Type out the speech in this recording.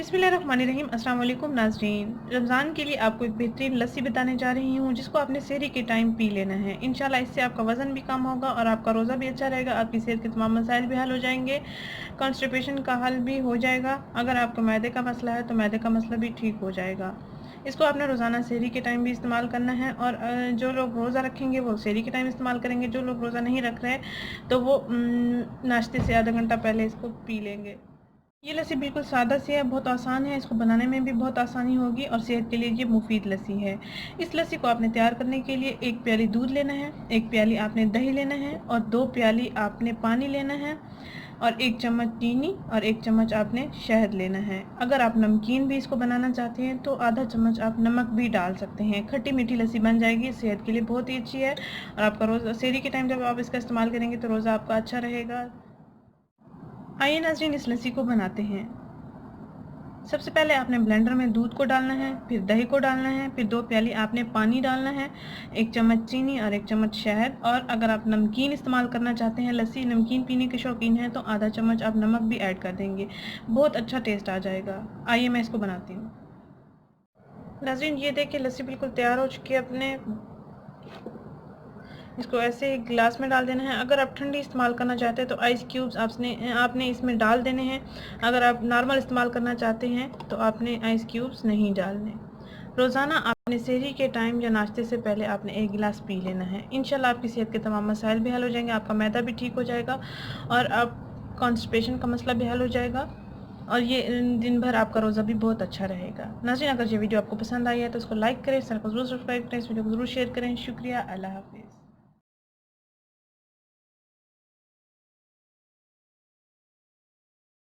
बिस्मिल्लाहिर्रहमानिर्रहीम। अस्सलाम वालेकुम नाज़रीन। रमज़ान के लिए आपको एक बेहतरीन लस्सी बताने जा रही हूँ जिसको आपने सहरी के टाइम पी लेना है। इंशाल्लाह इससे आपका वज़न भी कम होगा और आपका रोज़ा भी अच्छा रहेगा। आपकी सेहत के तमाम मसाइल भी हल हो जाएंगे। कॉन्स्टिपेशन का हल भी हो जाएगा। अगर आपको मैदे का मसला है तो मैदे का मसला भी ठीक हो जाएगा। इसको आपने रोज़ाना सहरी के टाइम भी इस्तेमाल करना है और जो लोग रोज़ा रखेंगे वो सहरी के टाइम इस्तेमाल करेंगे। जो लोग रोज़ा नहीं रख रहे तो वो नाश्ते से आधा घंटा पहले इसको पी लेंगे। ये लस्सी बिल्कुल सादा सी है, बहुत आसान है। इसको बनाने में भी बहुत आसानी होगी और सेहत के लिए ये मुफीद लस्सी है। इस लस्सी को आपने तैयार करने के लिए 1 प्याली दूध लेना है, 1 प्याली आपने दही लेना है और 2 प्याली आपने पानी लेना है और 1 चम्मच चीनी और 1 चम्मच आपने शहद लेना है। अगर आप नमकीन भी इसको बनाना चाहते हैं तो आधा चम्मच आप नमक भी डाल सकते हैं। खट्टी मीठी लस्सी बन जाएगी। सेहत के लिए बहुत ही अच्छी है और आपका रोज़ा सहरी के टाइम जब आप इसका इस्तेमाल करेंगे तो रोज़ा आपका अच्छा रहेगा। आइए नाज़रीन, इस लस्सी को बनाते हैं। सबसे पहले आपने ब्लेंडर में दूध को डालना है, फिर दही को डालना है, फिर 2 प्याली आपने पानी डालना है, 1 चम्मच चीनी और 1 चम्मच शहद। और अगर आप नमकीन इस्तेमाल करना चाहते हैं, लस्सी नमकीन पीने के शौकीन हैं तो आधा चम्मच आप नमक भी ऐड कर देंगे। बहुत अच्छा टेस्ट आ जाएगा। आइए मैं इसको बनाती हूँ। नाज़रीन ये देखिए लस्सी बिल्कुल तैयार हो चुकी है। अपने इसको ऐसे एक गिलास में डाल देना है। अगर आप ठंडी इस्तेमाल करना चाहते हैं तो आइस क्यूब्स आपने इसमें डाल देने हैं। अगर आप नॉर्मल इस्तेमाल करना चाहते हैं तो आपने आइस क्यूब्स नहीं डालने। रोज़ाना आपने सहरी के टाइम या नाश्ते से पहले आपने 1 गिलास पी लेना है। इंशाल्लाह आपकी सेहत के तमाम मसाइल भी हल हो जाएंगे, आपका मैदा भी ठीक हो जाएगा और आप कॉन्स्टिपेशन का मसला भी हल हो जाएगा और ये दिन भर आपका रोज़ा भी बहुत अच्छा रहेगा। नाज़रीन अगर ये वीडियो आपको पसंद आई है तो उसको लाइक करें, चैनल को ज़रूर सब्सक्राइब करें, इस वीडियो को ज़रूर शेयर करें। शुक्रिया। अल्लाह हाफ़िज़।